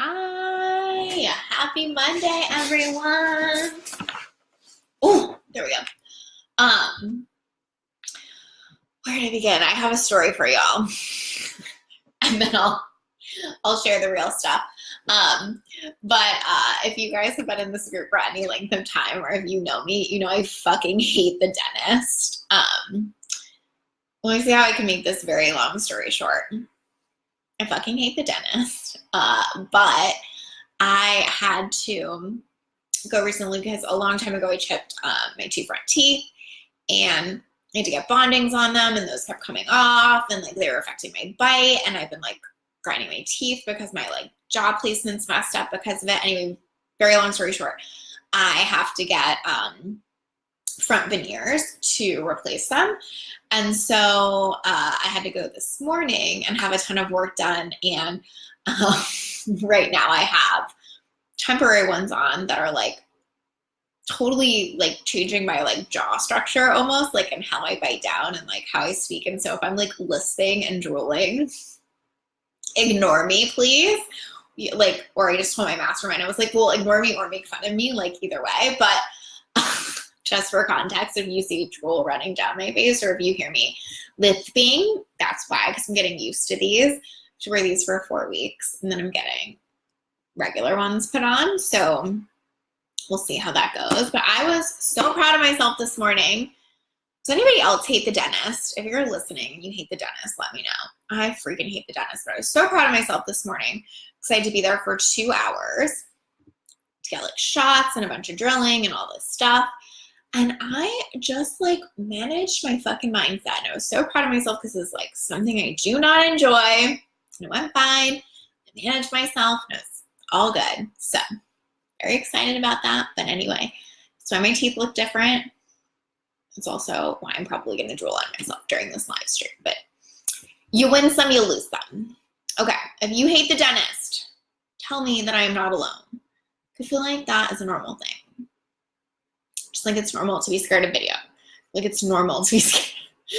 Hi, happy Monday, everyone. Oh, there we go. Where to begin? I have a story for y'all, and then I'll share the real stuff. But if you guys have been in this group for any length of time, or if you know me, you know I fucking hate the dentist. Let me see how I can make this very long story short. I fucking hate the dentist, but I had to go recently because a long time ago I chipped my two front teeth, and I had to get bondings on them, and those kept coming off, and like they were affecting my bite, and I've been like grinding my teeth because my like jaw placement's messed up because of it. Anyway, very long story short, I have to get front veneers to replace them. And so I had to go this morning and have a ton of work done. And right now I have temporary ones on that are like totally like changing my like jaw structure almost, like, and how I bite down and like how I speak. And so if I'm like lisping and drooling, ignore me, please. Like, or I just told my mastermind, I was like, well, ignore me or make fun of me, like either way. But just for context, if you see drool running down my face or if you hear me lisping, that's why, because I'm getting used to these. To wear these for 4 weeks, and then I'm getting regular ones put on. So we'll see how that goes. But I was so proud of myself this morning. Does anybody else hate the dentist? If you're listening and you hate the dentist, let me know. I freaking hate the dentist, but I was so proud of myself this morning because I had to be there for 2 hours to get like shots and a bunch of drilling and all this stuff. And I just like managed my fucking mindset. And I was so proud of myself because it's like something I do not enjoy. And it went fine. I managed myself and it's all good. So very excited about that. But anyway, that's why my teeth look different. It's also why I'm probably going to drool on myself during this live stream. But you win some, you lose some. Okay, if you hate the dentist, tell me that I am not alone. I feel like that is a normal thing. Just like it's normal to be scared of video. Like it's normal to be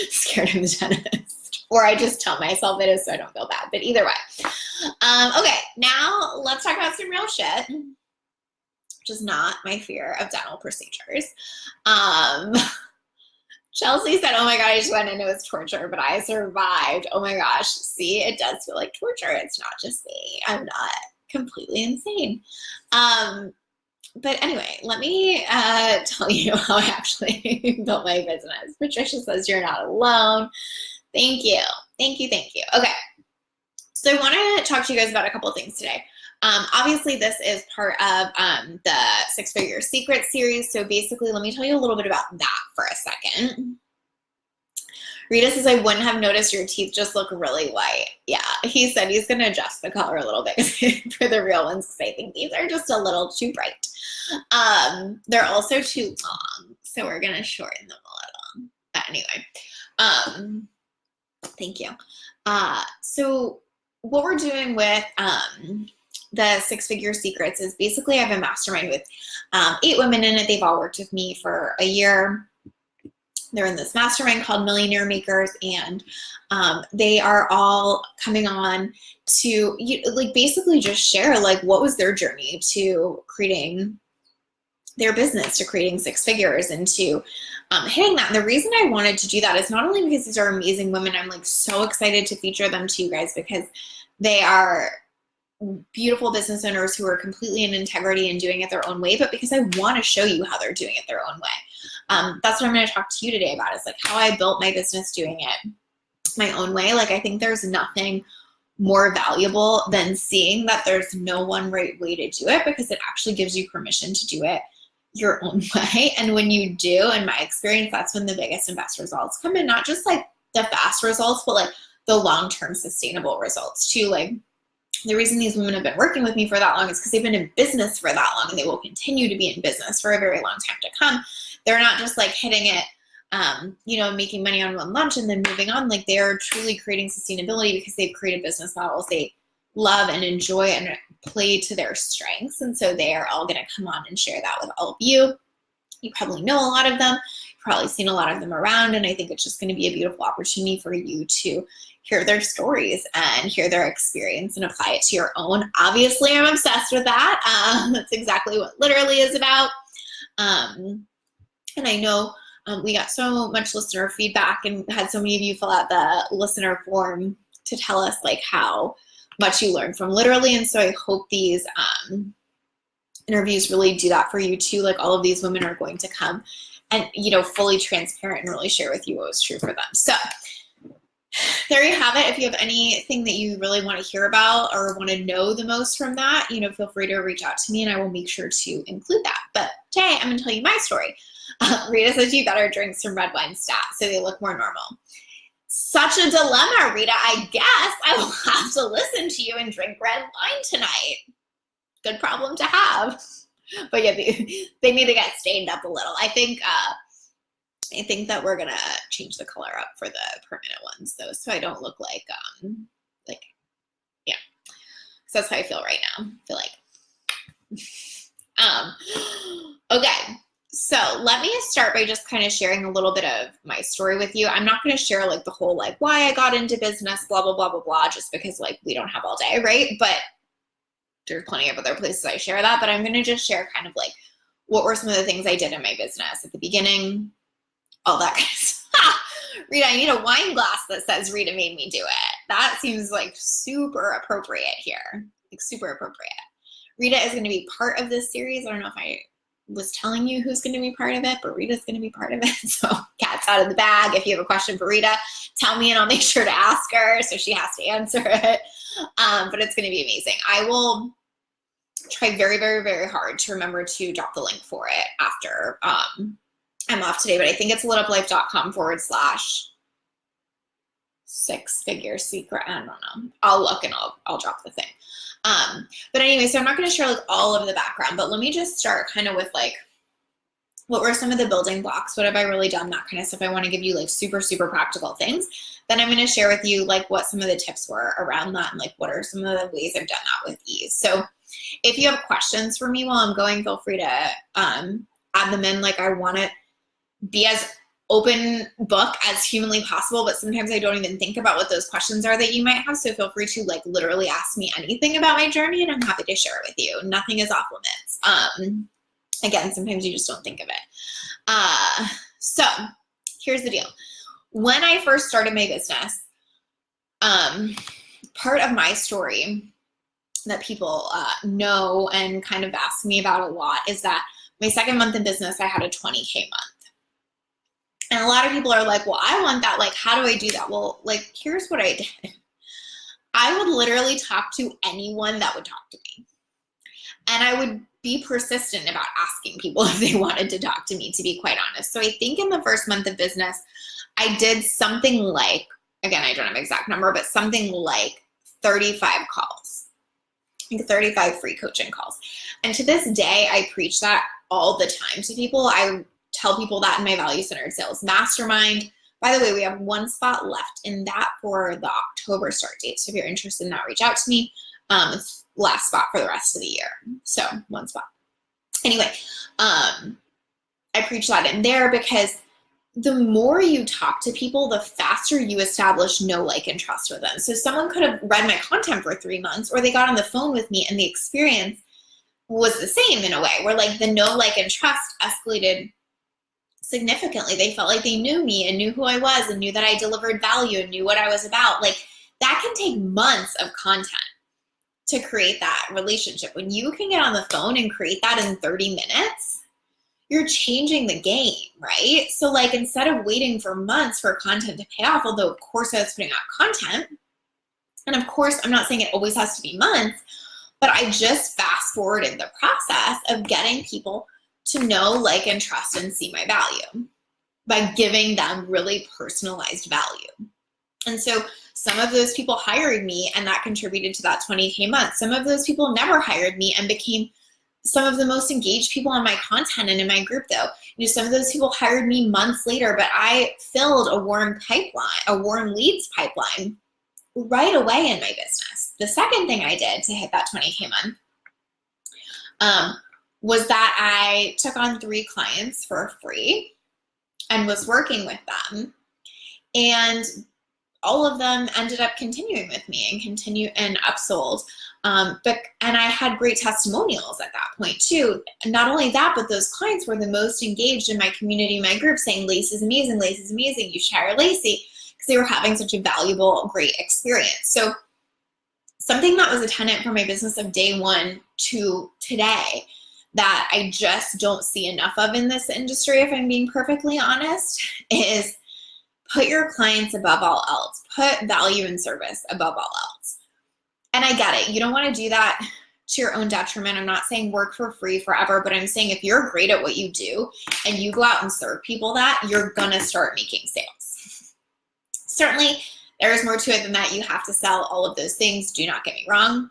scared of the dentist. Or I just tell myself it is so I don't feel bad. But either way. Okay, now let's talk about some real shit, which is not my fear of dental procedures. Chelsea said, oh my God, I just went and it was torture, but I survived. Oh my gosh. See, it does feel like torture. It's not just me. I'm not completely insane. But anyway, let me tell you how I actually built my business. Patricia says you're not alone. Thank you. Thank you. Thank you. Okay. So I want to talk to you guys about a couple of things today. Obviously, this is part of the 6-Figure Secret series. So basically, let me tell you a little bit about that for a second. Rita says, I wouldn't have noticed your teeth just look really white. Yeah, he said he's going to adjust the color a little bit for the real ones because I think these are just a little too bright. They're also too long, so we're going to shorten them a little. But anyway, thank you. So what we're doing with the 6-Figure Secrets is basically I have a mastermind with 8 women in it. They've all worked with me for a year. They're in this mastermind called Millionaire Makers, and they are all coming on to like basically just share like what was their journey to creating their business, to creating 6 figures, and to hitting that. And the reason I wanted to do that is not only because these are amazing women, I'm like so excited to feature them to you guys because they are beautiful business owners who are completely in integrity and doing it their own way, but because I want to show you how they're doing it their own way. That's what I'm going to talk to you today about, is like how I built my business doing it my own way. Like I think there's nothing more valuable than seeing that there's no one right way to do it, because it actually gives you permission to do it your own way. And when you do, in my experience, that's when the biggest and best results come in, not just like the fast results, but like the long-term sustainable results too. Like the reason these women have been working with me for that long is because they've been in business for that long, and they will continue to be in business for a very long time to come. They're not just like hitting it, making money on one lunch and then moving on. Like they are truly creating sustainability because they've created business models they love and enjoy and play to their strengths. And so they are all going to come on and share that with all of you. You probably know a lot of them. You've probably seen a lot of them around. And I think it's just going to be a beautiful opportunity for you to hear their stories and hear their experience and apply it to your own. Obviously, I'm obsessed with that. That's exactly what Literally is about. And I know we got so much listener feedback and had so many of you fill out the listener form to tell us like how much you learned from Literally. And so I hope these interviews really do that for you too. Like all of these women are going to come and, you know, fully transparent and really share with you what was true for them. So there you have it. If you have anything that you really want to hear about or want to know the most from that, you know, feel free to reach out to me and I will make sure to include that. But today I'm going to tell you my story. Rita says you better drink some red wine stat so they look more normal. Such a dilemma, Rita. I guess I will have to listen to you and drink red wine tonight. Good problem to have. But yeah, they need to get stained up a little. I think that we're gonna change the color up for the permanent ones though, so I don't look like yeah. So that's how I feel right now. I feel like okay. So let me start by just kind of sharing a little bit of my story with you. I'm not going to share like the whole like why I got into business, blah, blah, blah, blah, blah, just because like we don't have all day, right? But there's plenty of other places I share that, but I'm going to just share kind of like what were some of the things I did in my business at the beginning, all that kind of stuff. Rita, I need a wine glass that says Rita made me do it. That seems like super appropriate here, like super appropriate. Rita is going to be part of this series. I don't know if I was telling you who's going to be part of it, but Rita's going to be part of it. So cat's out of the bag. If you have a question for Rita, tell me and I'll make sure to ask her so she has to answer it. But it's going to be amazing. I will try very, very, very hard to remember to drop the link for it after I'm off today, but I think it's lituplife.com/6-figure secret. I don't know. I'll look and I'll drop the thing. But anyway, so I'm not going to share like all of the background, but let me just start kind of with like, what were some of the building blocks? What have I really done? That kind of stuff. I want to give you like super, super practical things. Then I'm going to share with you like what some of the tips were around that and like what are some of the ways I've done that with ease. So if you have questions for me while I'm going, feel free to add them in. Like I want to be as open book as humanly possible, but sometimes I don't even think about what those questions are that you might have. So feel free to like literally ask me anything about my journey and I'm happy to share it with you. Nothing is off limits. Again, sometimes you just don't think of it. So here's the deal. When I first started my business, part of my story that people know and kind of ask me about a lot is that my second month in business, I had a 20K month. And a lot of people are like, well, I want that. Like, how do I do that? Well, like, here's what I did. I would literally talk to anyone that would talk to me. And I would be persistent about asking people if they wanted to talk to me, to be quite honest. So I think in the first month of business, I did something like, again, I don't have an exact number, but something like 35 calls, like 35 free coaching calls. And to this day, I preach that all the time to people. I tell people that in my value-centered sales mastermind. By the way, we have one spot left in that for the October start date. So if you're interested in that, reach out to me. It's last spot for the rest of the year. So one spot. Anyway, I preach that in there because the more you talk to people, the faster you establish know, like, and trust with them. So someone could have read my content for 3 months or they got on the phone with me and the experience was the same in a way where like the know, like, and trust escalated significantly. They felt like they knew me and knew who I was and knew that I delivered value and knew what I was about. Like that can take months of content to create that relationship. When you can get on the phone and create that in 30 minutes, you're changing the game, right? So like instead of waiting for months for content to pay off, although of course I was putting out content, and of course I'm not saying it always has to be months, but I just fast forwarded the process of getting people to know, like, and trust and see my value by giving them really personalized value. And so some of those people hired me and that contributed to that 20K month. Some of those people never hired me and became some of the most engaged people on my content and in my group though. You know, some of those people hired me months later, but I filled a warm pipeline, a warm leads pipeline right away in my business. The second thing I did to hit that 20K month was that I took on 3 clients for free and was working with them. And all of them ended up continuing with me and upsold. And I had great testimonials at that point too. Not only that, but those clients were the most engaged in my community, my group, saying Lacey's amazing, Lacey's amazing, you should hire Lacey, because they were having such a valuable, great experience. So something that was a tenet for my business of day one to today that I just don't see enough of in this industry, if I'm being perfectly honest, is put your clients above all else. Put value and service above all else. And I get it. You don't want to do that to your own detriment. I'm not saying work for free forever, but I'm saying if you're great at what you do and you go out and serve people that, you're going to start making sales. Certainly, there is more to it than that. You have to sell all of those things. Do not get me wrong.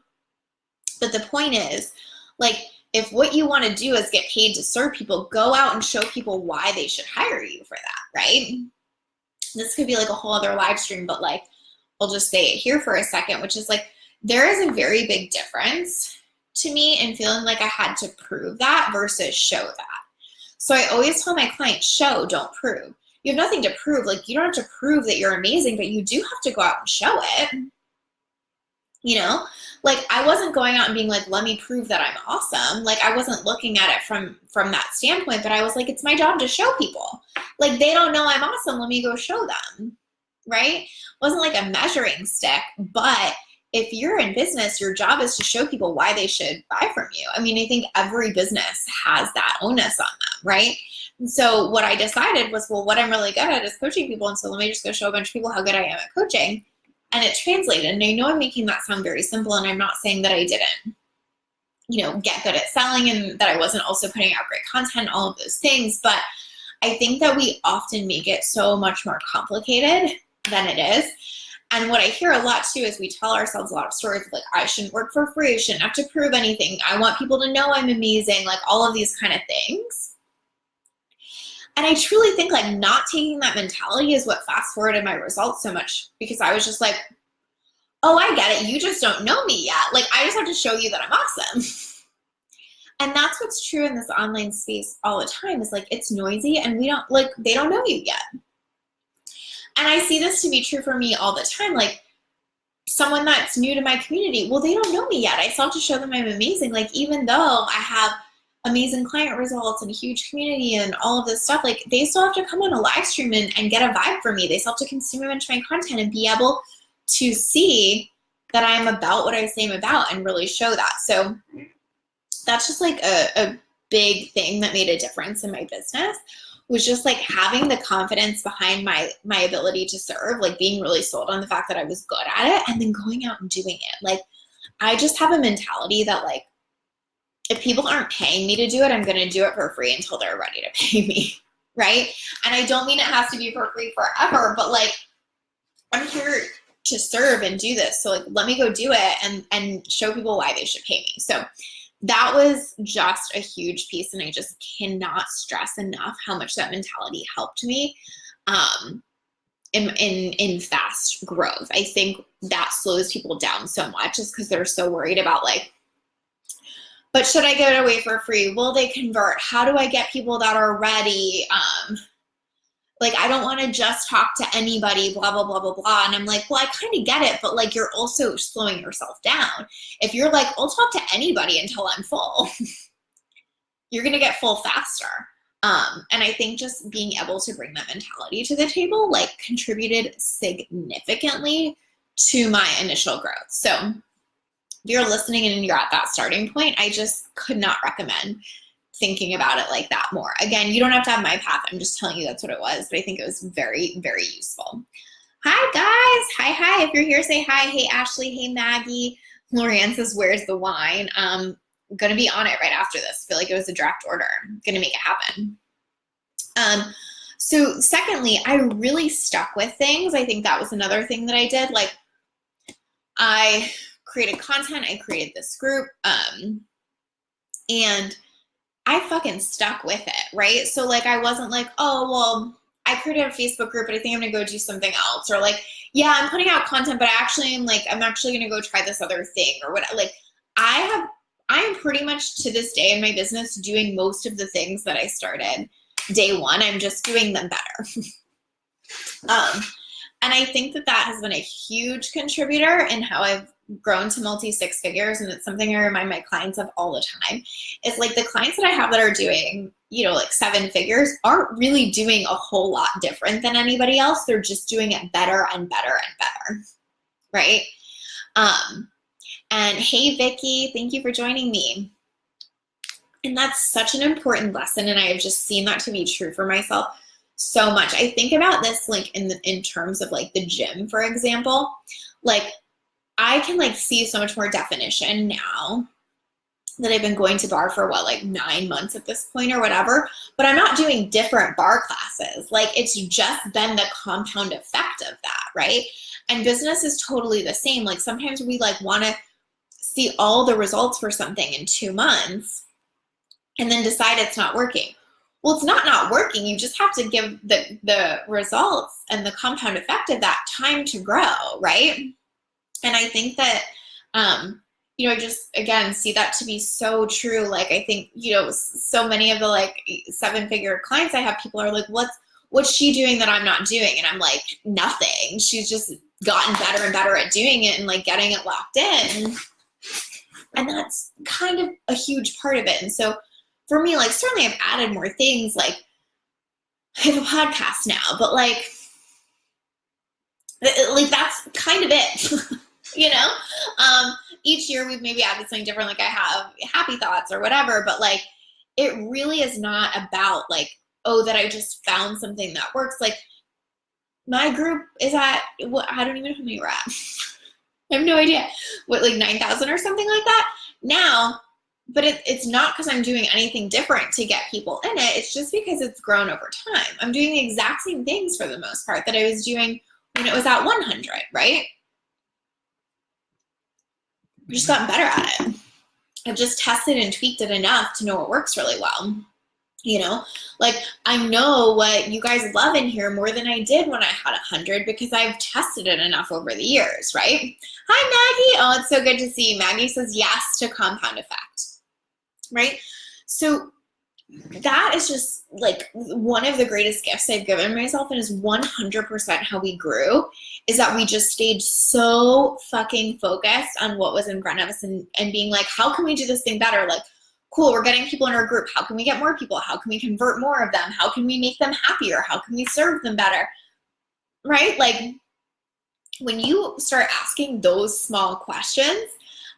But the point is, like, if what you want to do is get paid to serve people, go out and show people why they should hire you for that, right? This could be like a whole other live stream, but like, I'll just say it here for a second, which is like, there is a very big difference to me in feeling like I had to prove that versus show that. So I always tell my clients, show, don't prove. You have nothing to prove. Like, you don't have to prove that you're amazing, but you do have to go out and show it. You know, like, I wasn't going out and being like, let me prove that I'm awesome. Like, I wasn't looking at it from that standpoint, but I was like, it's my job to show people. Like, they don't know I'm awesome. Let me go show them, right? It wasn't like a measuring stick, but if you're in business, your job is to show people why they should buy from you. I mean, I think every business has that onus on them, right? And so what I decided was, well, what I'm really good at is coaching people. And so let me just go show a bunch of people how good I am at coaching. And it translated. And I know I'm making that sound very simple, and I'm not saying that I didn't, you know, get good at selling and that I wasn't also putting out great content, all of those things. But I think that we often make it so much more complicated than it is. And what I hear a lot too is we tell ourselves a lot of stories of like, I shouldn't work for free, I shouldn't have to prove anything, I want people to know I'm amazing, like all of these kind of things. And I truly think like not taking that mentality is what fast forwarded my results so much, because I was just like, oh, I get it, you just don't know me yet. Like, I just have to show you that I'm awesome. And that's what's true in this online space all the time, is like, it's noisy and they don't know you yet. And I see this to be true for me all the time. Like, someone that's new to my community, well, they don't know me yet. I still have to show them I'm amazing. Like, even though I have amazing client results and a huge community and all of this stuff, like, they still have to come on a live stream and get a vibe from me. They still have to consume a bunch of my content and be able to see that I'm about what I say I'm about and really show that. So that's just like a big thing that made a difference in my business, was just like having the confidence behind my ability to serve, like being really sold on the fact that I was good at it, and then going out and doing it. Like, I just have a mentality that like, if people aren't paying me to do it, I'm going to do it for free until they're ready to pay me, right? And I don't mean it has to be for free forever, but like, I'm here to serve and do this. So like, let me go do it and show people why they should pay me. So that was just a huge piece. And I just cannot stress enough how much that mentality helped me in fast growth. I think that slows people down so much, just because they're so worried about like, but should I give it away for free? Will they convert? How do I get people that are ready? Like, I don't want to just talk to anybody, blah, blah, blah, blah, blah. And I'm like, well, I kind of get it, but like, you're also slowing yourself down. If you're like, I'll talk to anybody until I'm full, you're going to get full faster. And I think just being able to bring that mentality to the table, like, contributed significantly to my initial growth. So if you're listening and you're at that starting point, I just could not recommend thinking about it like that more. Again, you don't have to have my path. I'm just telling you that's what it was, but I think it was very, very useful. Hi guys. Hi. If you're here, say hi. Hey, Ashley. Hey, Maggie. Lorianne says, where's the wine? I'm going to be on it right after this. I feel like it was a draft order. I'm going to make it happen. So secondly, I really stuck with things. I think that was another thing that I did. Like, I created content. I created this group. And I fucking stuck with it, right? So like, I wasn't like, oh, well, I created a Facebook group, but I think I'm gonna go do something else. Or like, yeah, I'm putting out content, but I'm actually gonna go try this other thing or what. Like, I am pretty much to this day in my business doing most of the things that I started day one. I'm just doing them better. And I think that that has been a huge contributor in how I've grown to multi-six figures. And it's something I remind my clients of all the time. It's like the clients that I have that are doing, you know, like 7 figures aren't really doing a whole lot different than anybody else. They're just doing it better and better and better, right? And hey, Vicky, thank you for joining me. And that's such an important lesson. And I have just seen that to be true for myself so much. I think about this like in terms of like the gym, for example. Like I can like see so much more definition now that I've been going to barre for what, like 9 months at this point or whatever, but I'm not doing different barre classes. Like it's just been the compound effect of that, right? And business is totally the same. Like sometimes we like want to see all the results for something in 2 months and then decide it's not working. Well, it's not working. You just have to give the results and the compound effect of that time to grow, right? And I think that, you know, I just, again, see that to be so true. Like, I think, you know, so many of the like 7-figure clients I have, people are like, what's she doing that I'm not doing? And I'm like, nothing. She's just gotten better and better at doing it and like getting it locked in. And that's kind of a huge part of it. And so for me, like, certainly I've added more things. Like I have a podcast now, but like that's kind of it. You know, each year we've maybe added something different. Like I have happy thoughts or whatever, but like, it really is not about like, oh, that I just found something that works. Like my group is at, I don't even know how many we're at. I have no idea. What, like 9,000 or something like that now, but it's not because I'm doing anything different to get people in it. It's just because it's grown over time. I'm doing the exact same things for the most part that I was doing when it was at 100, right? I've just gotten better at it. I've just tested and tweaked it enough to know what works really well. You know, like I know what you guys love in here more than I did when I had 100 because I've tested it enough over the years, right? Hi, Maggie. Oh, it's so good to see you. Maggie says yes to compound effect, right? So that is just like one of the greatest gifts I've given myself, and is 100% how we grew, is that we just stayed so fucking focused on what was in front of us and being like, how can we do this thing better? Like, cool, we're getting people in our group. How can we get more people? How can we convert more of them? How can we make them happier? How can we serve them better? Right? Like when you start asking those small questions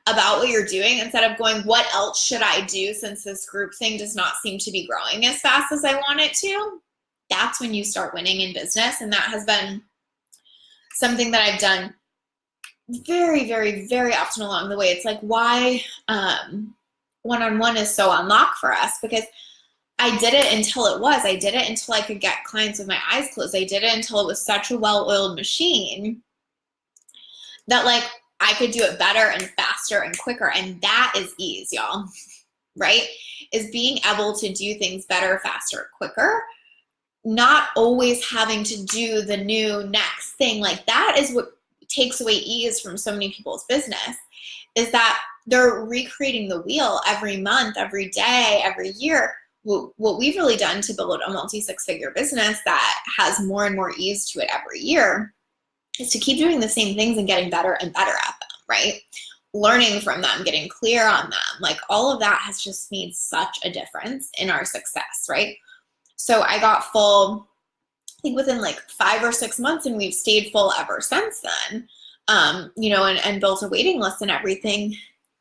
about what you're doing, instead of going, what else should I do since this group thing does not seem to be growing as fast as I want it to, that's when you start winning in business. And that has been something that I've done very, very, very often along the way. It's like why one-on-one is so unlocked for us, because I did it until I did it until I could get clients with my eyes closed. I did it until it was such a well-oiled machine that like I could do it better and faster and quicker. And that is ease, y'all, right? Is being able to do things better, faster, quicker, not always having to do the new next thing. Like that is what takes away ease from so many people's business, is that they're recreating the wheel every month, every day, every year. What we've really done to build a multi-6-figure business that has more and more ease to it every year is to keep doing the same things and getting better and better at them, right? Learning from them, getting clear on them. Like all of that has just made such a difference in our success, right? So I got full, I think within like 5 or 6 months, and we've stayed full ever since then, you know, and built a waiting list and everything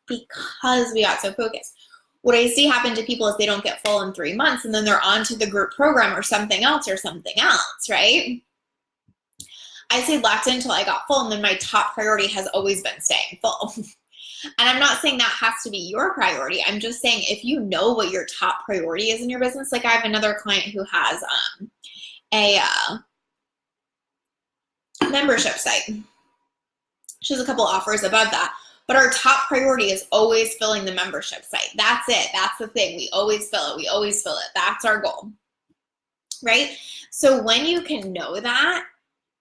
because we got so focused. What I see happen to people is they don't get full in 3 months and then they're on to the group program or something else, right? I stayed locked in until I got full, and then my top priority has always been staying full. And I'm not saying that has to be your priority. I'm just saying if you know what your top priority is in your business, like I have another client who has a membership site. She has a couple offers above that, but our top priority is always filling the membership site. That's it. That's the thing. We always fill it. We always fill it. That's our goal, right? So when you can know that,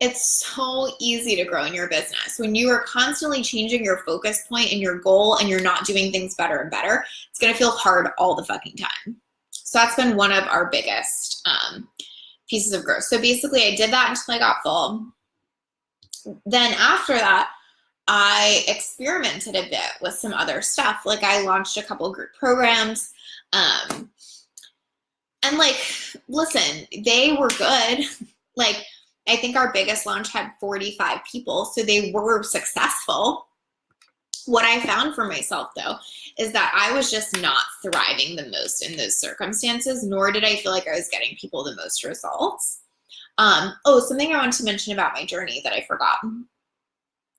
it's so easy to grow in your business. When you are constantly changing your focus point and your goal and you're not doing things better and better, it's going to feel hard all the fucking time. So that's been one of our biggest pieces of growth. So basically I did that until I got full. then after that, I experimented a bit with some other stuff. Like I launched a couple group programs. And like, listen, they were good. Like, I think our biggest launch had 45 people, so they were successful. What I found for myself, though, is that I was just not thriving the most in those circumstances, nor did I feel like I was getting people the most results. Oh, something I wanted to mention about my journey that I forgot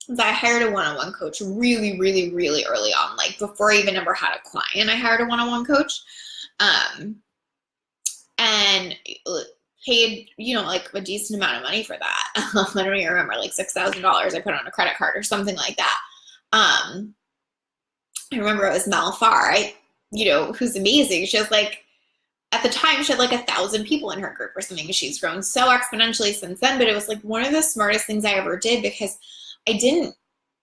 is I hired a one-on-one coach really, really, really early on. Like before I even ever had a client, I hired a one-on-one coach. And paid, like a decent amount of money for that. I don't even remember, like $6,000 I put on a credit card or something like that. I remember it was Mel Farr, who's amazing. She has like, at the time, she had like 1,000 people in her group or something. She's grown so exponentially since then, but it was like one of the smartest things I ever did because I didn't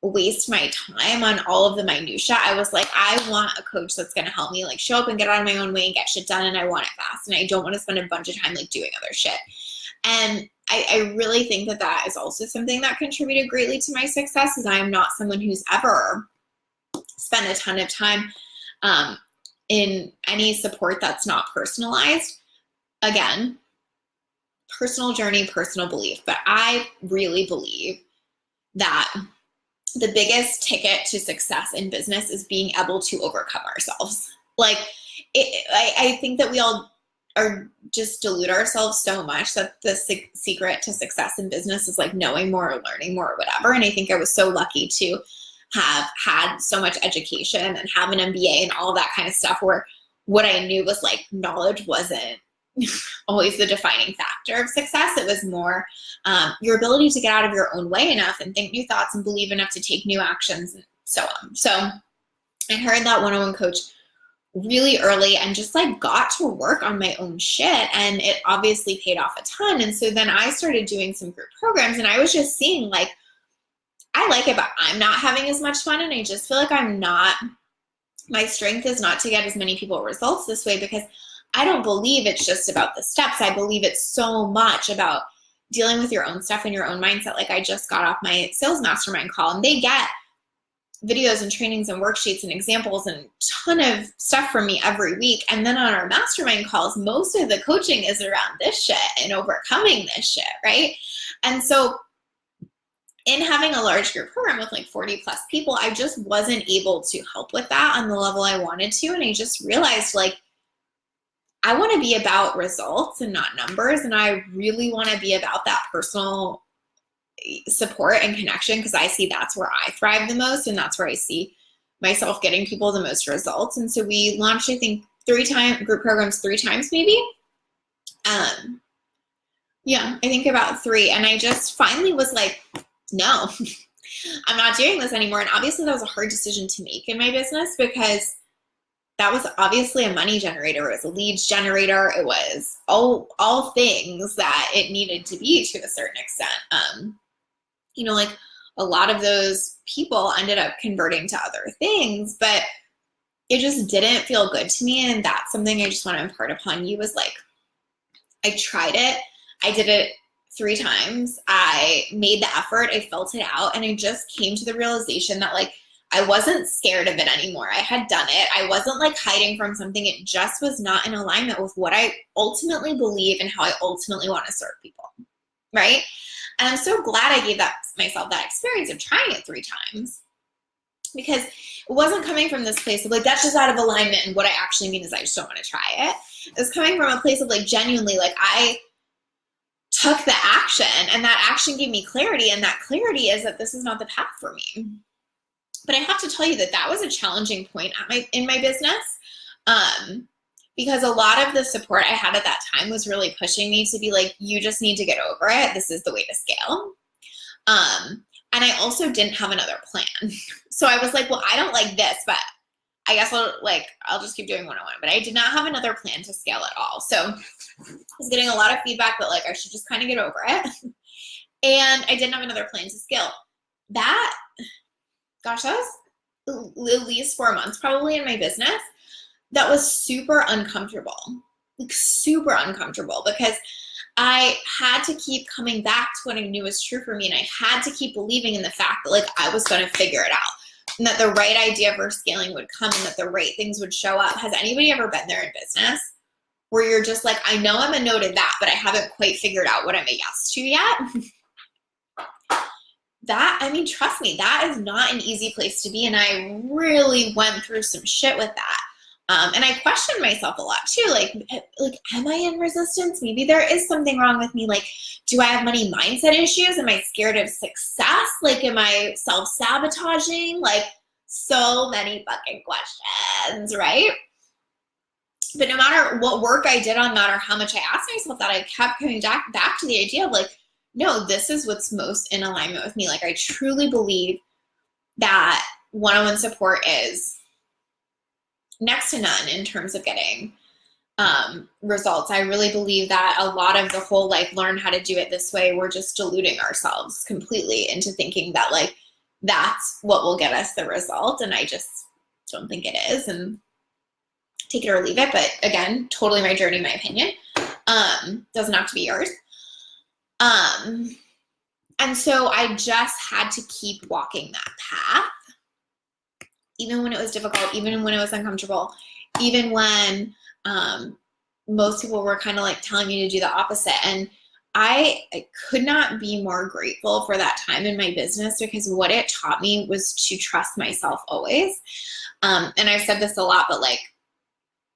waste my time on all of the minutia. I was like, I want a coach that's going to help me like show up and get out of my own way and get shit done. And I want it fast. And I don't want to spend a bunch of time like doing other shit. And I really think that that is also something that contributed greatly to my success, is I am not someone who's ever spent a ton of time in any support that's not personalized. Again, personal journey, personal belief. But I really believe that the biggest ticket to success in business is being able to overcome ourselves. Like, I think that we all are just delude ourselves so much that the secret to success in business is like knowing more or learning more or whatever. And I think I was so lucky to have had so much education and have an MBA and all that kind of stuff, where what I knew was like knowledge wasn't always the defining factor of success. It was more your ability to get out of your own way enough and think new thoughts and believe enough to take new actions and so on. So I hired that one-on-one coach really early and just like got to work on my own shit, and it obviously paid off a ton. And so then I started doing some group programs, and I was just seeing like, I like it, but I'm not having as much fun, and I just feel like my strength is not to get as many people results this way, because I don't believe it's just about the steps. I believe it's so much about dealing with your own stuff and your own mindset. Like I just got off my sales mastermind call, and they get videos and trainings and worksheets and examples and a ton of stuff from me every week. And then on our mastermind calls, most of the coaching is around this shit and overcoming this shit, right? And so in having a large group program with like 40 plus people, I just wasn't able to help with that on the level I wanted to. And I just realized like, I want to be about results and not numbers. And I really want to be about that personal support and connection, because I see that's where I thrive the most, and that's where I see myself getting people the most results. And so we launched, I think, group programs 3 times maybe. Yeah, I think about 3. And I just finally was like, no, I'm not doing this anymore. And obviously that was a hard decision to make in my business, because that was obviously a money generator. It was a leads generator. It was all things that it needed to be to a certain extent. Like a lot of those people ended up converting to other things, but it just didn't feel good to me. And that's something I just want to impart upon you, is like, I tried it. I did it 3 times. I made the effort. I felt it out. And I just came to the realization that like, I wasn't scared of it anymore. I had done it. I wasn't like hiding from something. It just was not in alignment with what I ultimately believe and how I ultimately want to serve people, right? And I'm so glad I gave myself that experience of trying it 3 times, because it wasn't coming from this place of like, that's just out of alignment. And what I actually mean is I just don't want to try it. It was coming from a place of like, genuinely, like I took the action, and that action gave me clarity. And that clarity is that this is not the path for me. But I have to tell you that that was a challenging point in my business, because a lot of the support I had at that time was really pushing me to be like, you just need to get over it. This is the way to scale. And I also didn't have another plan. So I was like, well, I don't like this, but I guess I'll just keep doing one-on-one. But I did not have another plan to scale at all. So I was getting a lot of feedback that like I should just kind of get over it. And I didn't have another plan to scale. That was at least 4 months probably in my business. That was super uncomfortable, like super uncomfortable, because I had to keep coming back to what I knew was true for me. And I had to keep believing in the fact that like I was going to figure it out and that the right idea for scaling would come and that the right things would show up. Has anybody ever been there in business where you're just like, I know I'm a no to that, but I haven't quite figured out what I'm a yes to yet? That, I mean, trust me, that is not an easy place to be. And I really went through some shit with that. And I questioned myself a lot too. Like, am I in resistance? Maybe there is something wrong with me. Like, do I have money mindset issues? Am I scared of success? Like, am I self-sabotaging? Like, so many fucking questions, right? But no matter what work I did on that or how much I asked myself that, I kept coming back to the idea of like, no, this is what's most in alignment with me. Like, I truly believe that one-on-one support is next to none in terms of getting results. I really believe that a lot of the whole like learn how to do it this way, we're just deluding ourselves completely into thinking that like that's what will get us the result. And I just don't think it is, and take it or leave it. But again, totally my journey, my opinion. Doesn't have to be yours. And so I just had to keep walking that path, even when it was difficult, even when it was uncomfortable, even when most people were kind of like telling me to do the opposite. And I could not be more grateful for that time in my business, because what it taught me was to trust myself always. And I've said this a lot, but like,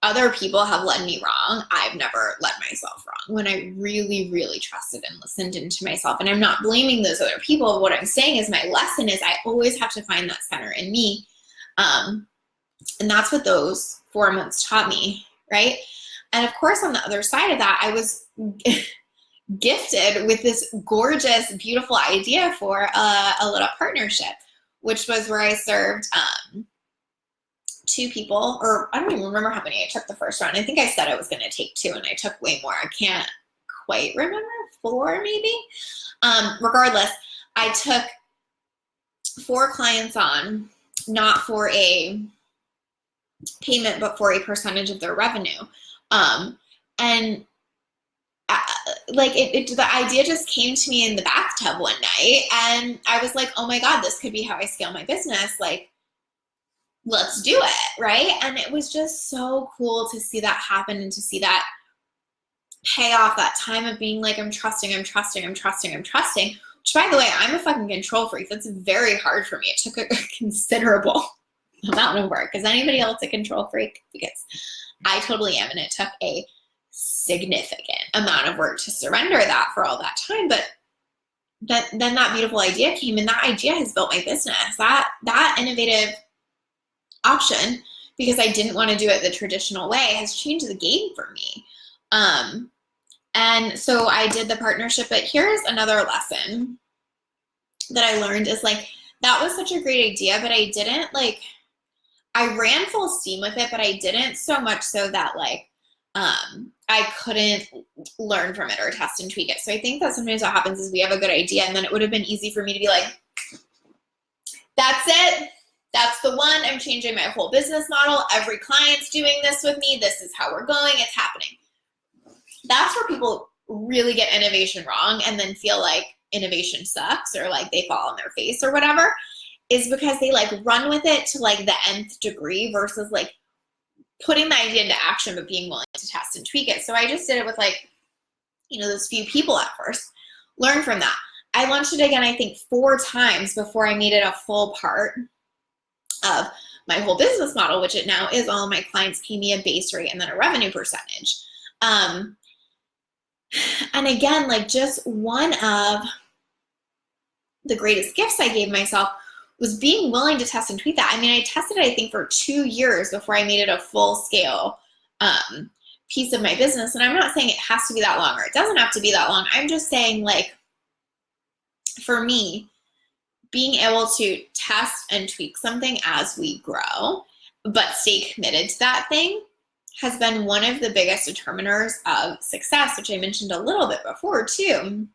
other people have led me wrong. I've never led myself wrong when I really, really trusted and listened into myself. And I'm not blaming those other people. What I'm saying is my lesson is I always have to find that center in me. And that's what those 4 months taught me, right? And of course, on the other side of that, I was gifted with this gorgeous, beautiful idea for a little partnership, which was where I served 2 people, or I don't even remember how many I took the first round. I think I said I was going to take 2 and I took way more. I can't quite remember, 4 maybe. Regardless, I took 4 clients on, not for a payment, but for a percentage of their revenue. And like the idea just came to me in the bathtub one night, and I was like, oh my God, this could be how I scale my business. Like, let's do it, right? And it was just so cool to see that happen and to see that pay off, that time of being like, I'm trusting. Which, by the way, I'm a fucking control freak. That's very hard for me. It took a considerable amount of work. Is anybody else a control freak? Because I totally am, and it took a significant amount of work to surrender that for all that time. But then that beautiful idea came, and that idea has built my business. That innovative option, because I didn't want to do it the traditional way, has changed the game for me. And so I did the partnership. But here's another lesson that I learned is like, that was such a great idea, but I didn't like, I ran full steam with it, but I didn't so much so that like, I couldn't learn from it or test and tweak it. So I think that sometimes what happens is we have a good idea, and then it would have been easy for me to be like, that's it. That's the one. I'm changing my whole business model. Every client's doing this with me. This is how we're going. It's happening. That's where people really get innovation wrong and then feel like innovation sucks or like they fall on their face or whatever, is because they like run with it to like the nth degree versus like putting the idea into action, but being willing to test and tweak it. So I just did it with like, those few people at first, learn from that. I launched it again, I think 4 times before I made it a full part of my whole business model, which it now is. All of my clients pay me a base rate and then a revenue percentage. And again, like, just one of the greatest gifts I gave myself was being willing to test and tweak that. I mean, I tested it, I think, for 2 years before I made it a full scale piece of my business. And I'm not saying it has to be that long or it doesn't have to be that long. I'm just saying, like, for me, being able to test and tweak something as we grow, but stay committed to that thing, has been one of the biggest determiners of success, which I mentioned a little bit before too,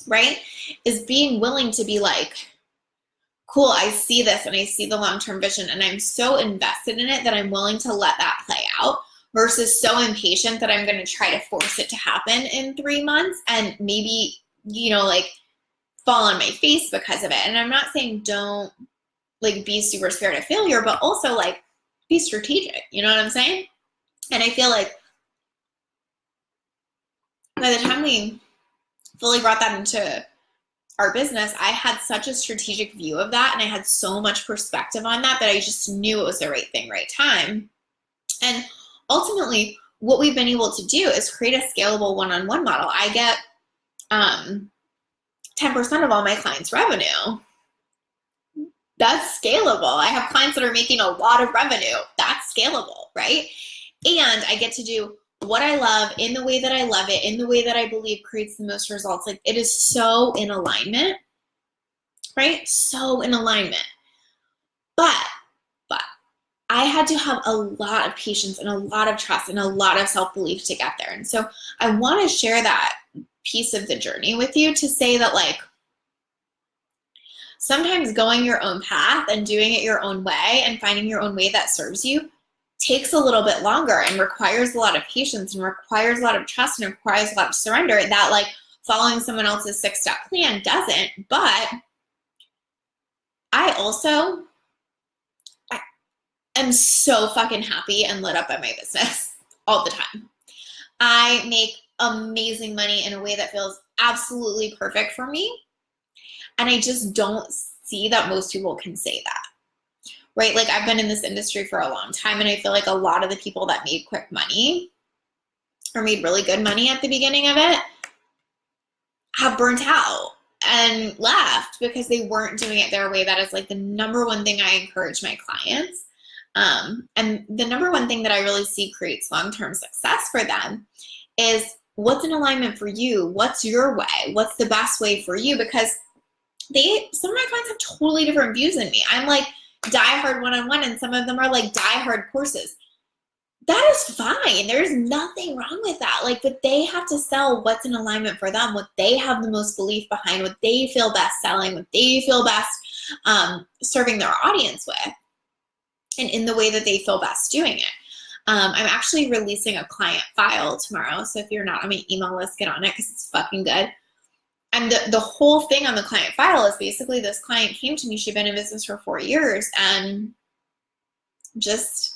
right? Is being willing to be like, cool, I see this and I see the long-term vision and I'm so invested in it that I'm willing to let that play out versus so impatient that I'm going to try to force it to happen in 3 months and maybe, like fall on my face because of it. And I'm not saying don't like be super scared of failure, but also like be strategic. You know what I'm saying? And I feel like by the time we fully brought that into our business, I had such a strategic view of that, and I had so much perspective on that I just knew it was the right thing, right time. And ultimately, what we've been able to do is create a scalable one-on-one model. I get 10% of all my clients' revenue. That's scalable. I have clients that are making a lot of revenue. That's scalable, right? And I get to do what I love in the way that I love it, in the way that I believe creates the most results. Like, it is so in alignment, right? So in alignment. But I had to have a lot of patience and a lot of trust and a lot of self-belief to get there. And so I want to share that piece of the journey with you to say that, like, sometimes going your own path and doing it your own way and finding your own way that serves you takes a little bit longer and requires a lot of patience and requires a lot of trust and requires a lot of surrender that, like, following someone else's 6-step plan doesn't. But I also am so fucking happy and lit up by my business all the time. I make amazing money in a way that feels absolutely perfect for me. And I just don't see that most people can say that, right? Like, I've been in this industry for a long time, and I feel like a lot of the people that made quick money or made really good money at the beginning of it have burnt out and left because they weren't doing it their way. That is like the number one thing I encourage my clients. And the number one thing that I really see creates long-term success for them is what's in alignment for you? What's your way? What's the best way for you? Because some of my clients have totally different views than me. I'm like diehard one-on-one, and some of them are like diehard courses. That is fine. There's nothing wrong with that. Like, but they have to sell what's in alignment for them, what they have the most belief behind, what they feel best selling, what they feel best serving their audience with, and in the way that they feel best doing it. I'm actually releasing a client file tomorrow. So if you're not on my email list, get on it because it's fucking good. And the whole thing on the client file is basically this client came to me. She'd been in business for 4 years and just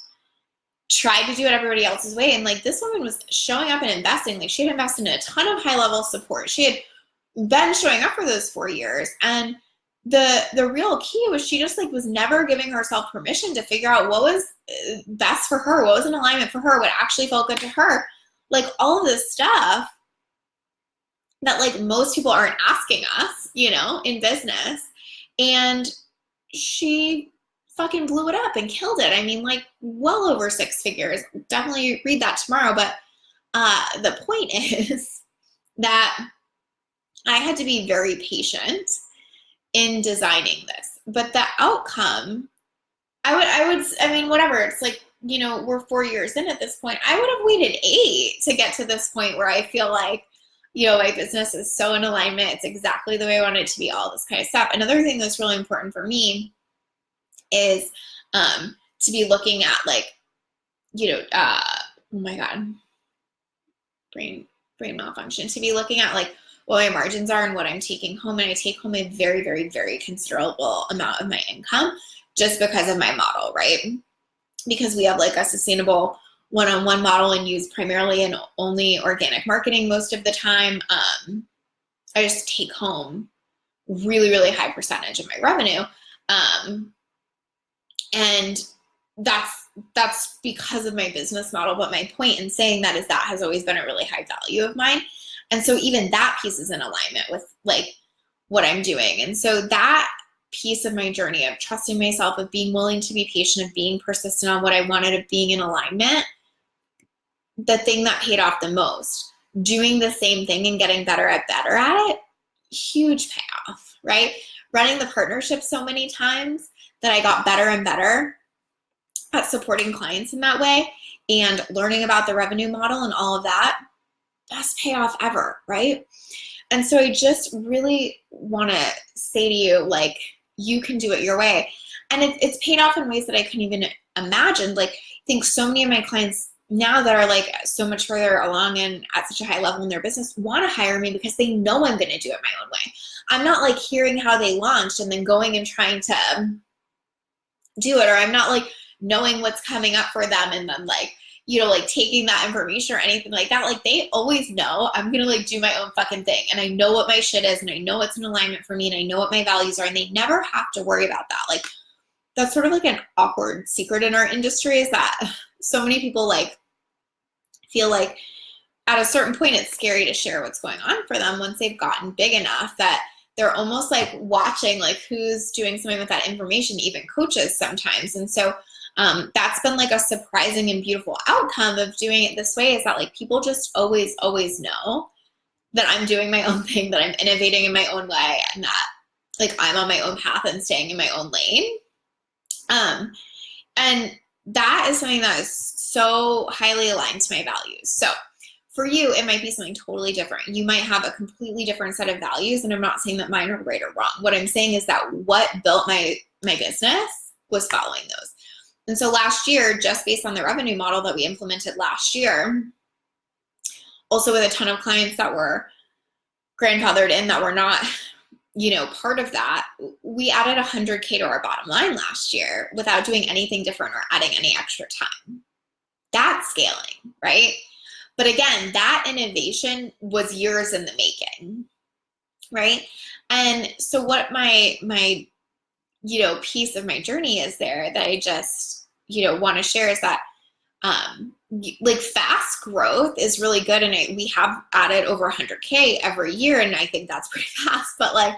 tried to do it everybody else's way. And like, this woman was showing up and investing. Like, she had invested in a ton of high level support. She had been showing up for those 4 years. And the real key was she just like was never giving herself permission to figure out what was best for her, what was in alignment for her, what actually felt good to her. Like, all of this stuff that like most people aren't asking us, in business. And she fucking blew it up and killed it. I mean, like, well over 6 figures. Definitely read that tomorrow. But the point is that I had to be very patient in designing this. But the outcome, I mean, whatever. It's like, we're 4 years in at this point. I would have waited 8 to get to this point where I feel like, my business is so in alignment. It's exactly the way I want it to be, all this kind of stuff. Another thing that's really important for me is to be looking at like, oh my God, brain malfunction, to be looking at like what my margins are and what I'm taking home. And I take home a very, very, very considerable amount of my income just because of my model, right? Because we have like a sustainable one-on-one model and use primarily and only organic marketing most of the time. I just take home really, really high percentage of my revenue. And that's because of my business model. But my point in saying that is that has always been a really high value of mine. And so even that piece is in alignment with like what I'm doing. And so that piece of my journey of trusting myself, of being willing to be patient, of being persistent on what I wanted, of being in alignment, the thing that paid off the most, doing the same thing and getting better at it, huge payoff, right? Running the partnership so many times that I got better and better at supporting clients in that way and learning about the revenue model and all of that, best payoff ever, right? And so I just really want to say to you, like, you can do it your way. And it's paid off in ways that I couldn't even imagine. Like, I think so many of my clients now that are like so much further along and at such a high level in their business want to hire me because they know I'm going to do it my own way. I'm not like hearing how they launched and then going and trying to do it, or I'm not like knowing what's coming up for them and then like, you know, like taking that information or anything like that. Like they always know I'm going to like do my own fucking thing. And I know what my shit is and I know it's in alignment for me and I know what my values are, and they never have to worry about that. Like that's sort of like an awkward secret in our industry, is that so many people like feel like at a certain point it's scary to share what's going on for them once they've gotten big enough that they're almost like watching like who's doing something with that information, even coaches sometimes. And so that's been like a surprising and beautiful outcome of doing it this way, is that like people just always know that I'm doing my own thing, that I'm innovating in my own way, and that like I'm on my own path and staying in my own lane. And that is something that is so highly aligned to my values. So for you, it might be something totally different. You might have a completely different set of values, and I'm not saying that mine are right or wrong. What I'm saying is that what built my business was following those. And so last year, just based on the revenue model that we implemented last year, also with a ton of clients that were grandfathered in that were not, you know, part of that, we added 100K to our bottom line last year without doing anything different or adding any extra time. That's scaling, right? But again, that innovation was years in the making, right? And so what my you know, piece of my journey is there that I just, you know, want to share is that like fast growth is really good, and we have added over 100K every year, and I think that's pretty fast. But like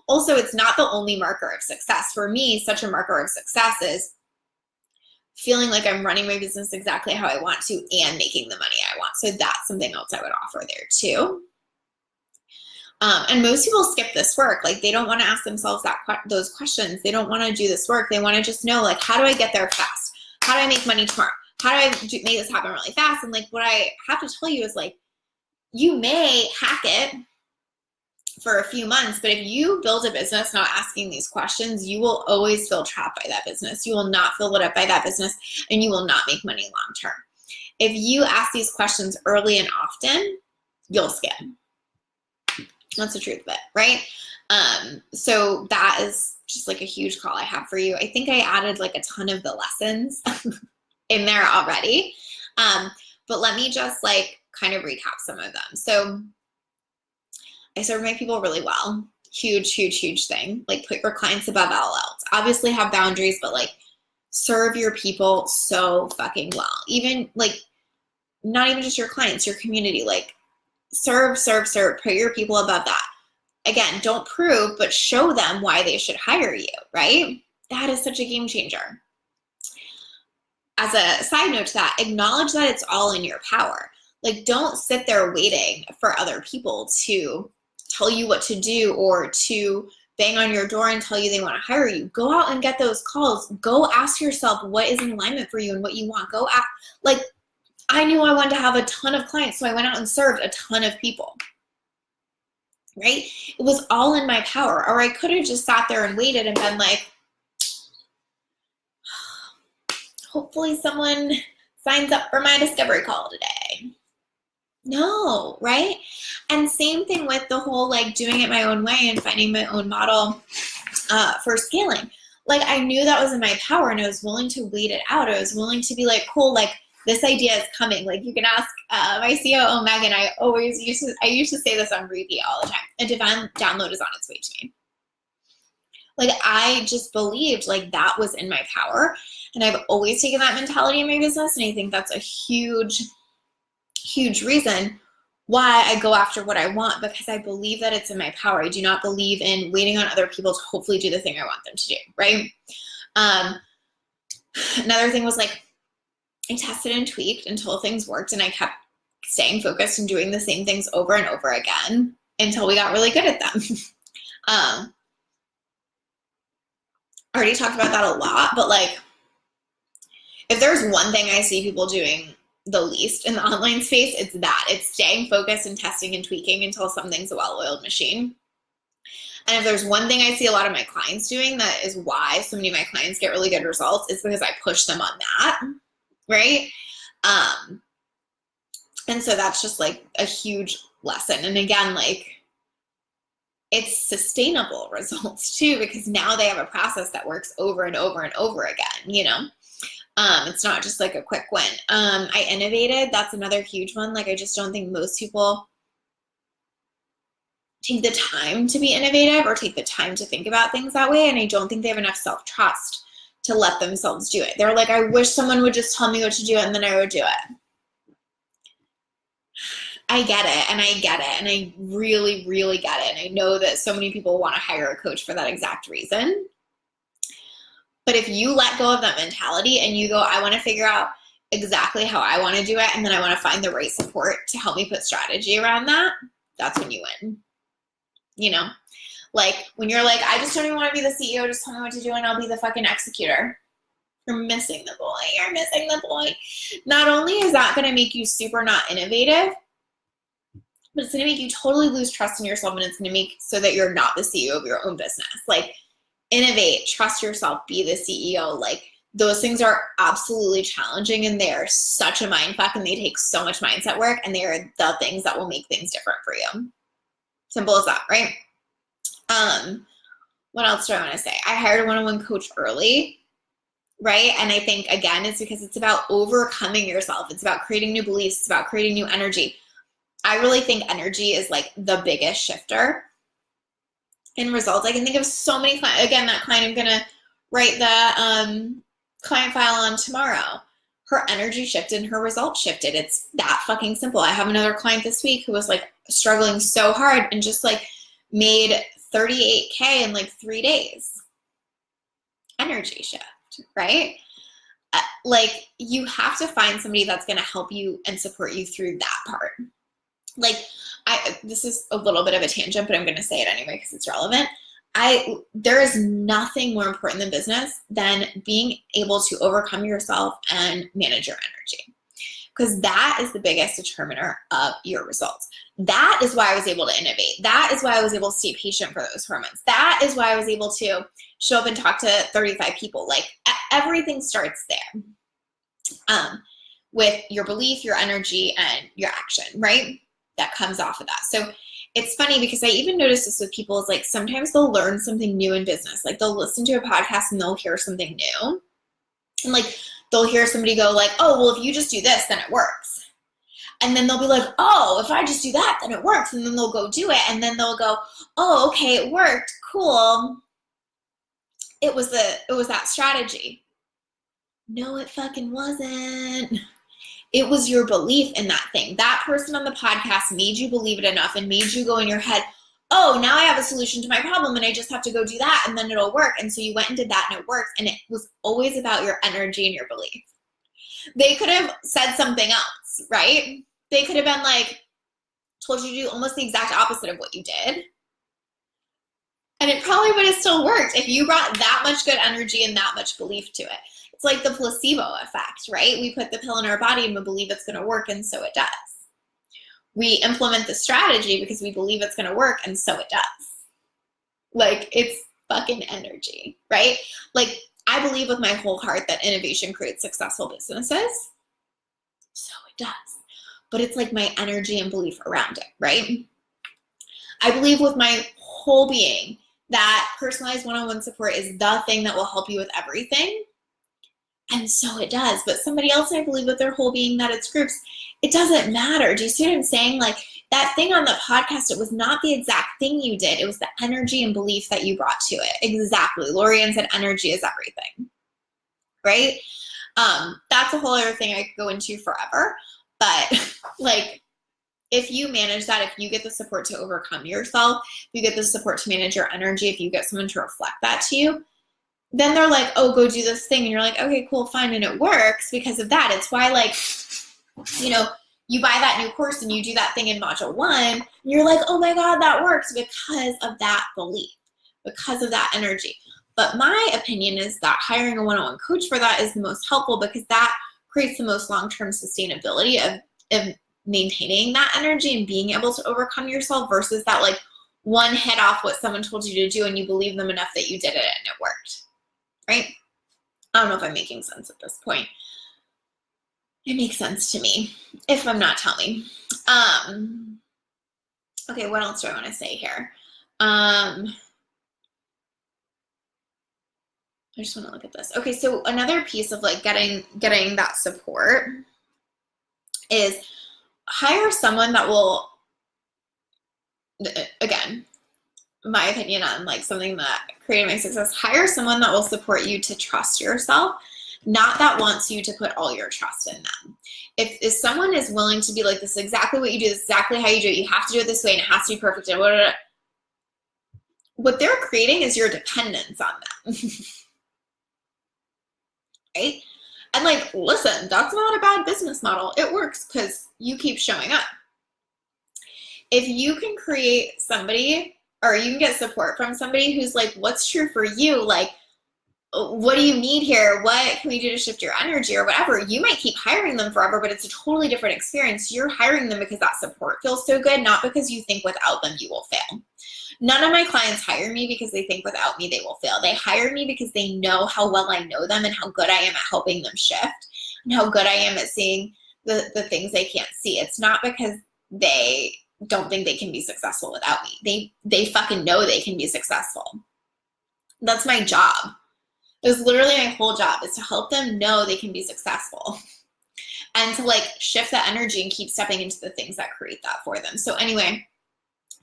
also, it's not the only marker of success. For me, such a marker of success is feeling like I'm running my business exactly how I want to and making the money I want. So that's something else I would offer there too. And most people skip this work. Like they don't want to ask themselves those questions. They don't want to do this work. They want to just know, like, how do I get there fast? How do I make money tomorrow? How do I make this happen really fast? And like what I have to tell you is like, you may hack it for a few months, but if you build a business not asking these questions, you will always feel trapped by that business. You will not feel lit up by that business, and you will not make money long term. If you ask these questions early and often, you'll skim. That's the truth of it, right? So that is just like a huge call I have for you. I think I added like a ton of the lessons in there already. But let me just like kind of recap some of them. So I serve my people really well. Huge thing. Like put your clients above all else. Obviously have boundaries, but like serve your people so fucking well. Even like not even just your clients, your community, like serve, put your people above that. Again, don't prove, but show them why they should hire you, right? That is such a game changer. As a side note to that, acknowledge that it's all in your power. Like don't sit there waiting for other people to tell you what to do or to bang on your door and tell you they want to hire you. Go out and get those calls. Go ask yourself what is in alignment for you and what you want. Go ask, like, I knew I wanted to have a ton of clients, so I went out and served a ton of people, right? It was all in my power. Or I could have just sat there and waited and been like, hopefully someone signs up for my discovery call today. No, right? And same thing with the whole like doing it my own way and finding my own model for scaling. Like I knew that was in my power, and I was willing to wait it out. I was willing to be like, cool, like this idea is coming. Like you can ask my COO, Megan. I used to say this on repeat all the time. A divine download is on its way to me. Like I just believed like that was in my power. And I've always taken that mentality in my business. And I think that's a huge reason why I go after what I want, because I believe that it's in my power. I do not believe in waiting on other people to hopefully do the thing I want them to do, right? Another thing was like, I tested and tweaked until things worked, and I kept staying focused and doing the same things over and over again until we got really good at them. I already talked about that a lot, but like, if there's one thing I see people doing the least in the online space, it's that. It's staying focused and testing and tweaking until something's a well-oiled machine. And if there's one thing I see a lot of my clients doing, that is why so many of my clients get really good results, is because I push them on that, right? And so that's just like a huge lesson. And again, like, it's sustainable results too, because now they have a process that works over and over and over again, you know? It's not just like a quick win. I innovated. That's another huge one. Like, I just don't think most people take the time to be innovative or take the time to think about things that way. And I don't think they have enough self-trust to let themselves do it. They're like, I wish someone would just tell me what to do and then I would do it. I get it, and I get it, and I really, really get it. And I know that so many people want to hire a coach for that exact reason. But if you let go of that mentality and you go, I want to figure out exactly how I want to do it, and then I want to find the right support to help me put strategy around that, that's when you win. You know? Like, when you're like, I just don't even want to be the CEO, just tell me what to do and I'll be the fucking executor. You're missing the point. You're missing the point. Not only is that going to make you super not innovative, but it's going to make you totally lose trust in yourself, and it's going to make so that you're not the CEO of your own business. Like, innovate, trust yourself, be the CEO. Like, those things are absolutely challenging, and they're such a mind fuck, and they take so much mindset work, and they are the things that will make things different for you. Simple as that, right? What else do I want to say? I hired a one-on-one coach early, right? And I think, again, it's because it's about overcoming yourself. It's about creating new beliefs. It's about creating new energy. I really think energy is like the biggest shifter in results. I can think of so many clients. Again, that client I'm going to write the client file on tomorrow. Her energy shifted and her results shifted. It's that fucking simple. I have another client this week who was like struggling so hard and just like made $38K in like 3 days. Energy shift, right? Like, you have to find somebody that's going to help you and support you through that part. Like, this is a little bit of a tangent, but I'm going to say it anyway because it's relevant. There is nothing more important in business than being able to overcome yourself and manage your energy, because that is the biggest determiner of your results. That is why I was able to innovate. That is why I was able to stay patient for those 4 months. That is why I was able to show up and talk to 35 people. Like, everything starts there, with your belief, your energy, and your action, right? That comes off of that. So it's funny because I even noticed this with people is like, sometimes they'll learn something new in business. Like, they'll listen to a podcast and they'll hear something new. And like, they'll hear somebody go like, oh, well, if you just do this, then it works. And then they'll be like, oh, if I just do that, then it works. And then they'll go do it. And then they'll go, oh, okay, it worked. Cool. It was that strategy. No, it fucking wasn't. It was your belief in that thing. That person on the podcast made you believe it enough and made you go in your head, oh, now I have a solution to my problem and I just have to go do that and then it'll work. And so you went and did that and it worked. And it was always about your energy and your belief. They could have said something else, right? They could have been like, told you to do almost the exact opposite of what you did. And it probably would have still worked if you brought that much good energy and that much belief to it. It's like the placebo effect, right? We put the pill in our body and we believe it's going to work, and so it does. We implement the strategy because we believe it's going to work, and so it does. Like, it's fucking energy, right? Like, I believe with my whole heart that innovation creates successful businesses. So it does. But it's like my energy and belief around it, right? I believe with my whole being that personalized one-on-one support is the thing that will help you with everything. And so it does. But somebody else, I believe with their whole being that it's groups. It doesn't matter. Do you see what I'm saying? Like, that thing on the podcast, it was not the exact thing you did. It was the energy and belief that you brought to it. Exactly. Lorianne said energy is everything, right? That's a whole other thing I could go into forever. But like, if you manage that, if you get the support to overcome yourself, if you get the support to manage your energy, if you get someone to reflect that to you, then they're like, oh, go do this thing. And you're like, okay, cool, fine. And it works because of that. It's why, like, you know, you buy that new course and you do that thing in module 1, and you're like, oh my God, that works because of that belief, because of that energy. But my opinion is that hiring a one-on-one coach for that is the most helpful, because that creates the most long-term sustainability of maintaining that energy and being able to overcome yourself, versus that like one hit off what someone told you to do and you believe them enough that you did it and it worked, right? I don't know if I'm making sense at this point. It makes sense to me. If I'm not, tell me. Okay, what else do I want to say here? I just want to look at this. Okay, so another piece of like getting that support is hire someone that will, again, my opinion on like something that created my success, hire someone that will support you to trust yourself, not that wants you to put all your trust in them. If someone is willing to be like, this is exactly what you do, this is exactly how you do it, you have to do it this way and it has to be perfect, and what they're creating is your dependence on them. Right? And like, listen, that's not a bad business model. It works because you keep showing up. If you can create somebody, or you can get support from somebody who's like, what's true for you? Like, what do you need here? What can we do to shift your energy or whatever? You might keep hiring them forever, but it's a totally different experience. You're hiring them because that support feels so good, not because you think without them you will fail. None of my clients hire me because they think without me they will fail. They hire me because they know how well I know them and how good I am at helping them shift and how good I am at seeing the things they can't see. It's not because they don't think they can be successful without me. They fucking know they can be successful. That's my job. It's literally my whole job, is to help them know they can be successful and to like shift that energy and keep stepping into the things that create that for them. So anyway,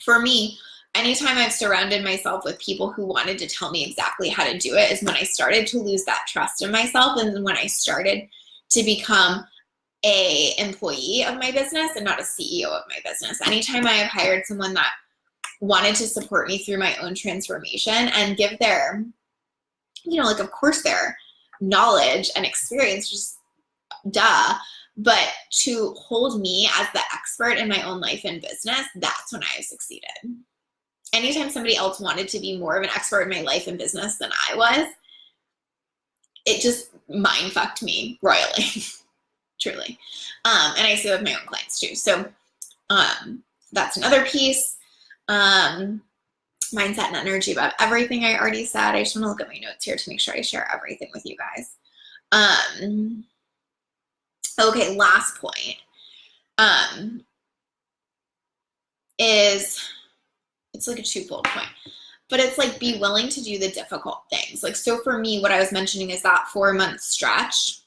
for me, anytime I've surrounded myself with people who wanted to tell me exactly how to do it is when I started to lose that trust in myself, and when I started to become a employee of my business and not a CEO of my business. Anytime I have hired someone that wanted to support me through my own transformation and give their, you know, like, of course, their knowledge and experience, just duh, but to hold me as the expert in my own life and business, that's when I have succeeded. Anytime somebody else wanted to be more of an expert in my life and business than I was, it just mind fucked me royally, truly. And I see it with my own clients too. So that's another piece. Mindset and energy about everything I already said. I just want to look at my notes here to make sure I share everything with you guys. Okay, last point is, it's like a twofold point, but it's like, be willing to do the difficult things. Like, so for me, what I was mentioning is that 4-month stretch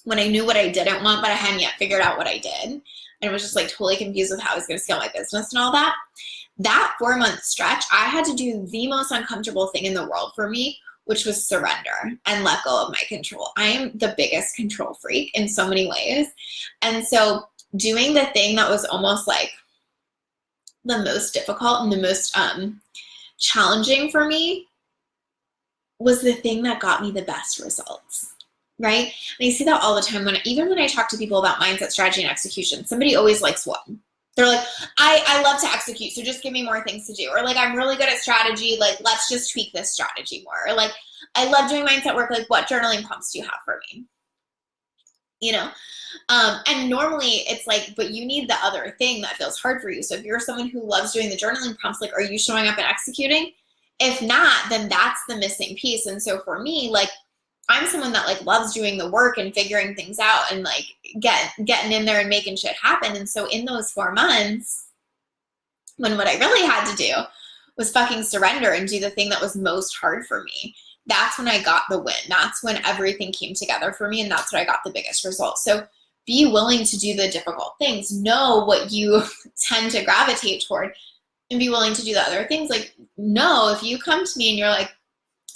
when I knew what I didn't want, but I hadn't yet figured out what I did. And was just like totally confused with how I was going to scale my business and all that. That 4-month stretch, I had to do the most uncomfortable thing in the world for me, which was surrender and let go of my control. I am the biggest control freak in so many ways. And so doing the thing that was almost like the most difficult and the most challenging for me was the thing that got me the best results, right? And I see that all the time even when I talk to people about mindset, strategy, and execution. Somebody always likes one. They're like, I love to execute, so just give me more things to do. Or like, I'm really good at strategy, like, let's just tweak this strategy more. Or like, I love doing mindset work, like, what journaling prompts do you have for me? You know? And normally it's like, but you need the other thing that feels hard for you. So if you're someone who loves doing the journaling prompts, like, are you showing up and executing? If not, then that's the missing piece. And so for me, like, I'm someone that like loves doing the work and figuring things out and like getting in there and making shit happen. And so in those 4 months, when what I really had to do was fucking surrender and do the thing that was most hard for me, that's when I got the win. That's when everything came together for me, and that's when I got the biggest results. So be willing to do the difficult things. Know what you tend to gravitate toward and be willing to do the other things. Like, no, if you come to me and you're like,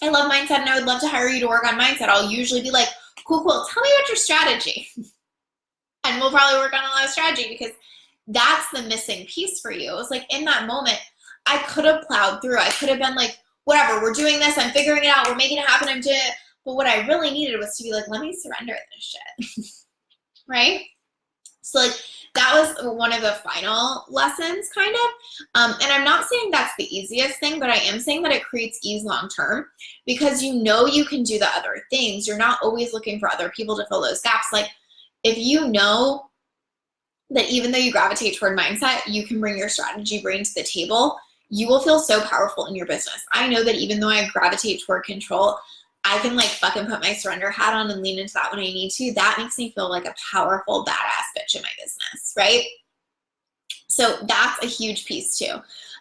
I love mindset and I would love to hire you to work on mindset, I'll usually be like, cool, tell me about your strategy. And we'll probably work on a lot of strategy, because that's the missing piece for you. It was like, in that moment, I could have plowed through. I could have been like, whatever, we're doing this, I'm figuring it out, we're making it happen, I'm doing it. But what I really needed was to be like, let me surrender this shit. Right? So like, that was one of the final lessons, kind of. And I'm not saying that's the easiest thing, but I am saying that it creates ease long term, because you know you can do the other things. You're not always looking for other people to fill those gaps. Like, if you know that even though you gravitate toward mindset, you can bring your strategy brain to the table, you will feel so powerful in your business. I know that even though I gravitate toward control, I can like fucking put my surrender hat on and lean into that when I need to. That makes me feel like a powerful badass bitch in my business, right? So that's a huge piece too.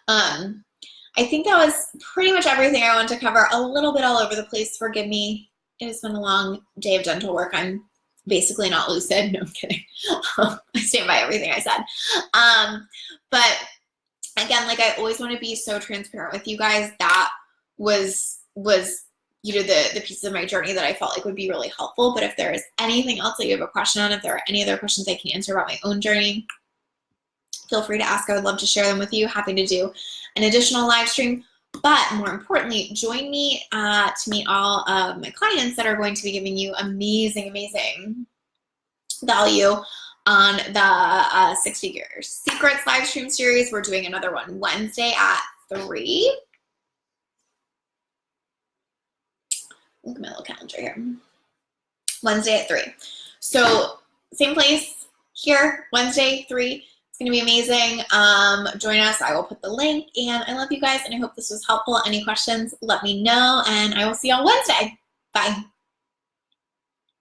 I think that was pretty much everything I wanted to cover. A little bit all over the place. Forgive me. It has been a long day of dental work. I'm basically not lucid. No, I'm kidding. I stand by everything I said. But again, like I always want to be so transparent with you guys. That was you know, the pieces of my journey that I felt like would be really helpful. But if there is anything else that you have a question on, if there are any other questions I can answer about my own journey, feel free to ask. I would love to share them with you. Happy to do an additional live stream. But more importantly, join me to meet all of my clients that are going to be giving you amazing, amazing value on the 6 Figures Secrets live stream series. We're doing another one Wednesday at 3. Look at my little calendar here. Wednesday at 3. So same place here, Wednesday, 3. Gonna be amazing. Join us. I will put the link, and I love you guys, and I hope this was helpful. Any questions, let me know, and I will see you on Wednesday. Bye.